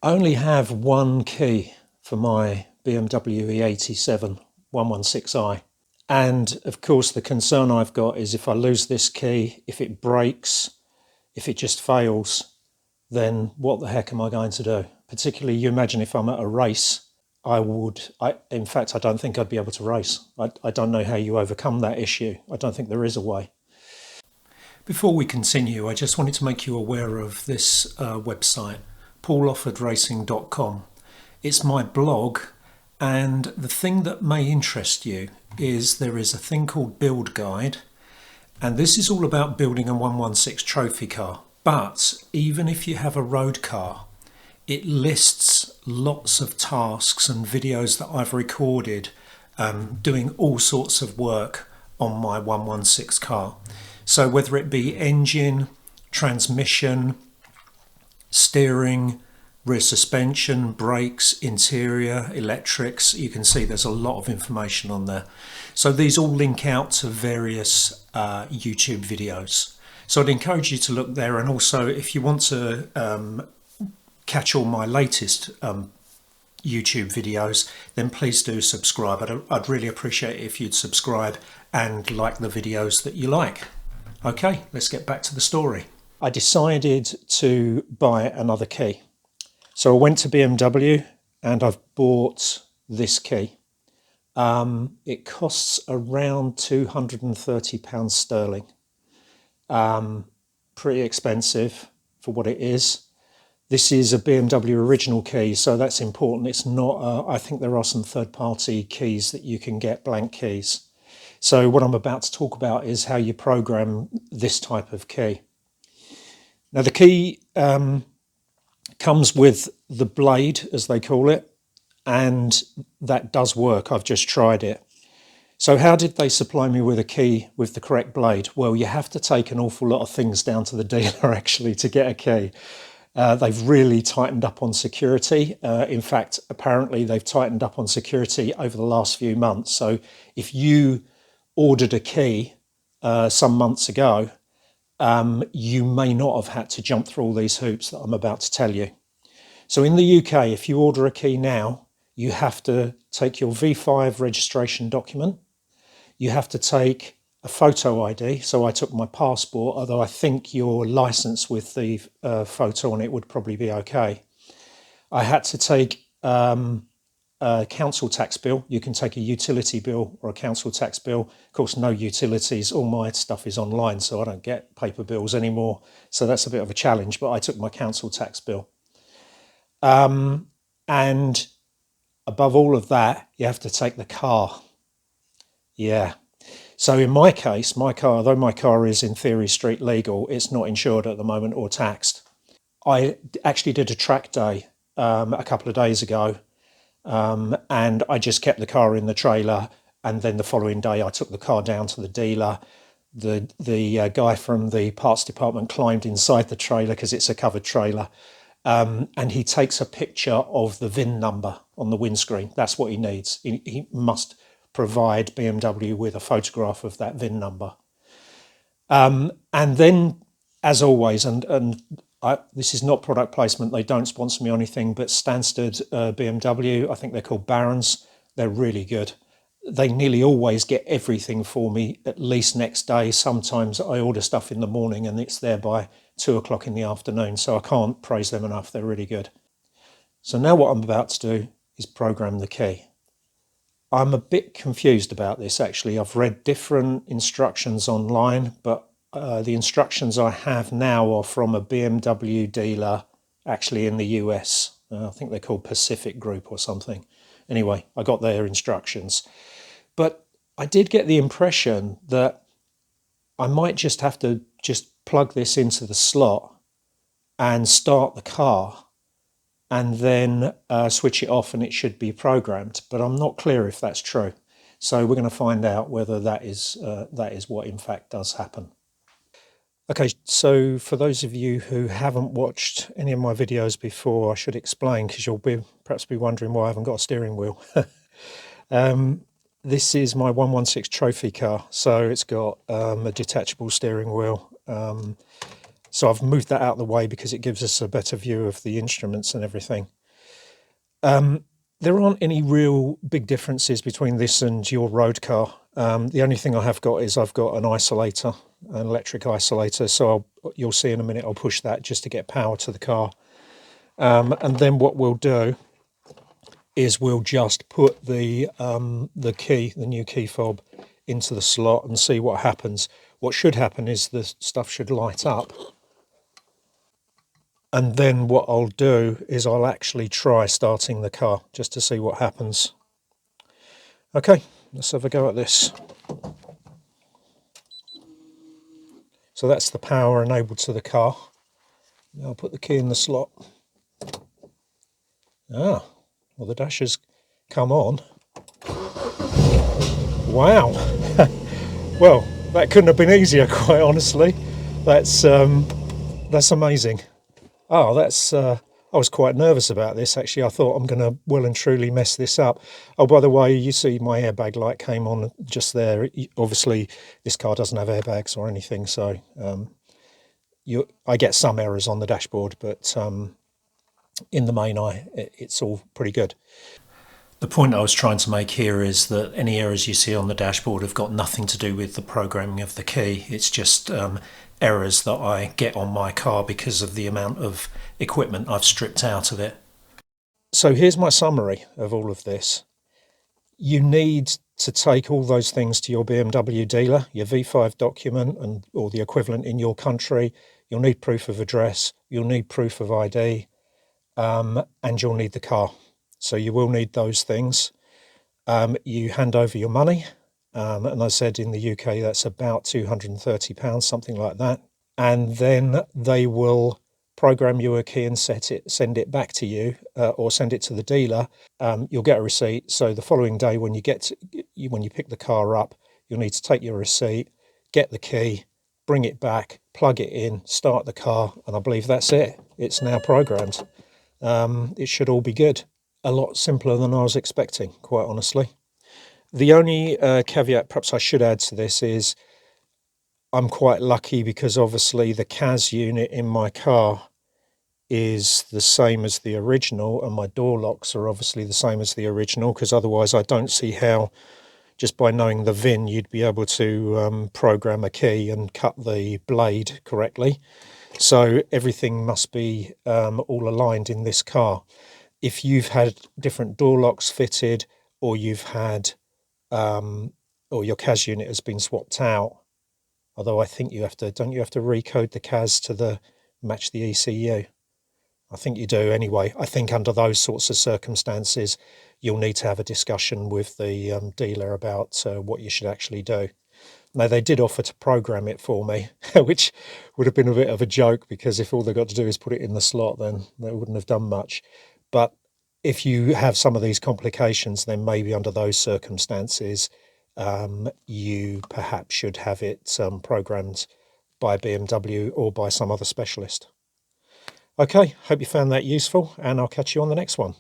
I only have one key for my BMW E87 116i. And of course, the concern I've got is if I lose this key, if it breaks, if it just fails, then what the heck am I going to do? Particularly, you imagine if I'm at a race, in fact, I don't think I'd be able to race. I don't know how you overcome that issue. I don't think there is a way. Before we continue, I just wanted to make you aware of this website, pauloffordracing.com. It's my blog, and the thing that may interest you is there is a thing called Build Guide, and this is all about building a 116 trophy car. But even if you have a road car, it lists lots of tasks and videos that I've recorded doing all sorts of work on my 116 car. So whether it be engine, transmission, steering, rear suspension, brakes, interior, electrics, you can see there's a lot of information on there. So these all link out to various YouTube videos. So I'd encourage you to look there, and also if you want to catch all my latest YouTube videos, then please do subscribe. I'd really appreciate it if you'd subscribe and like the videos that you like. Okay, let's get back to the story. I decided to buy another key. So I went to BMW and I've bought this key. It costs around £230 sterling. Pretty expensive for what it is. This is a BMW original key, so that's important. It's not, I think there are some third-party keys that you can get, blank keys. So what I'm about to talk about is how you program this type of key. Now the key comes with the blade, as they call it, and that does work. I've just tried it. So how did they supply me with a key with the correct blade? Well, you have to take an awful lot of things down to the dealer actually to get a key. They've really tightened up on security. In fact, apparently they've tightened up on security over the last few months. So if you ordered a key some months ago, you may not have had to jump through all these hoops that I'm about to tell you. So in the UK, if you order a key now, you have to take your V5 registration document. You have to take a photo ID. So I took my passport, although I think your license with the photo on it would probably be okay. I had to take a council tax bill. You can take a utility bill or a council tax bill. Of course, no utilities. All my stuff is online, so I don't get paper bills anymore. So that's a bit of a challenge, but I took my council tax bill. And above all of that, you have to take the car. Yeah. So in my case, my car, though my car is in theory street legal, it's not insured at the moment or taxed. I actually did a track day a couple of days ago, and I just kept the car in the trailer, and then the following day I took the car down to the dealer. The guy from the parts department climbed inside the trailer because it's a covered trailer, and he takes a picture of the VIN number on the windscreen. That's what he needs. He must provide BMW with a photograph of that VIN number. And then, as always, this is not product placement, they don't sponsor me or anything, but Stansted BMW, I think they're called Barons, they're really good. They nearly always get everything for me at least next day. Sometimes I order stuff in the morning and it's there by 2 o'clock in the afternoon, so I can't praise them enough, they're really good. So now what I'm about to do is program the key. I'm a bit confused about this actually. I've read different instructions online, but the instructions I have now are from a BMW dealer actually in the US. I think they're called Pacific Group or something. Anyway, I got their instructions. But I did get the impression that I might just have to just plug this into the slot and start the car and then switch it off and it should be programmed. But I'm not clear if that's true. So we're going to find out whether that is what in fact does happen. Okay, so for those of you who haven't watched any of my videos before, I should explain because you'll perhaps be wondering why I haven't got a steering wheel. This is my 116 trophy car, so it's got a detachable steering wheel. So I've moved that out of the way because it gives us a better view of the instruments and everything. There aren't any real big differences between this and your road car. The only thing I have got is I've got an isolator, an electric isolator. So you'll see in a minute, I'll push that just to get power to the car. And then what we'll do is we'll just put the key, the new key fob, into the slot and see what happens. What should happen is the stuff should light up. And then what I'll do is I'll actually try starting the car just to see what happens. Okay, let's have a go at this. So that's the power enabled to the car. Now I'll put the key in the slot. Well, the dash has come on. Wow. Well, that couldn't have been easier, quite honestly. That's amazing. Oh, I was quite nervous about this, actually. I thought I'm going to well and truly mess this up. Oh, by the way, you see my airbag light came on just there. Obviously, this car doesn't have airbags or anything, so I get some errors on the dashboard, but in the main, it's all pretty good. The point I was trying to make here is that any errors you see on the dashboard have got nothing to do with the programming of the key. It's just errors that I get on my car because of the amount of equipment I've stripped out of it. So here's my summary of all of this. You need to take all those things to your BMW dealer, your V5 document or the equivalent in your country. You'll need proof of address, you'll need proof of ID, and you'll need the car. So you will need those things. You hand over your money, and I said in the UK that's about £230, something like that. And then they will program you a key and send it back to you, or send it to the dealer. You'll get a receipt. So the following day, when you pick the car up, you'll need to take your receipt, get the key, bring it back, plug it in, start the car, and I believe that's it. It's now programmed. It should all be good. A lot simpler than I was expecting, quite honestly. The only caveat perhaps I should add to this is I'm quite lucky because obviously the CAS unit in my car is the same as the original, and my door locks are obviously the same as the original, because otherwise I don't see how, just by knowing the VIN, you'd be able to program a key and cut the blade correctly. So everything must be all aligned in this car. If you've had different door locks fitted, or you've had, or your CAS unit has been swapped out, although I think don't you have to recode the CAS to match the ECU? I think you do anyway. I think under those sorts of circumstances, you'll need to have a discussion with the dealer about what you should actually do. Now, they did offer to program it for me, which would have been a bit of a joke, because if all they've got to do is put it in the slot, then they wouldn't have done much. But if you have some of these complications, then maybe under those circumstances, you perhaps should have it programmed by BMW or by some other specialist. Okay, hope you found that useful, and I'll catch you on the next one.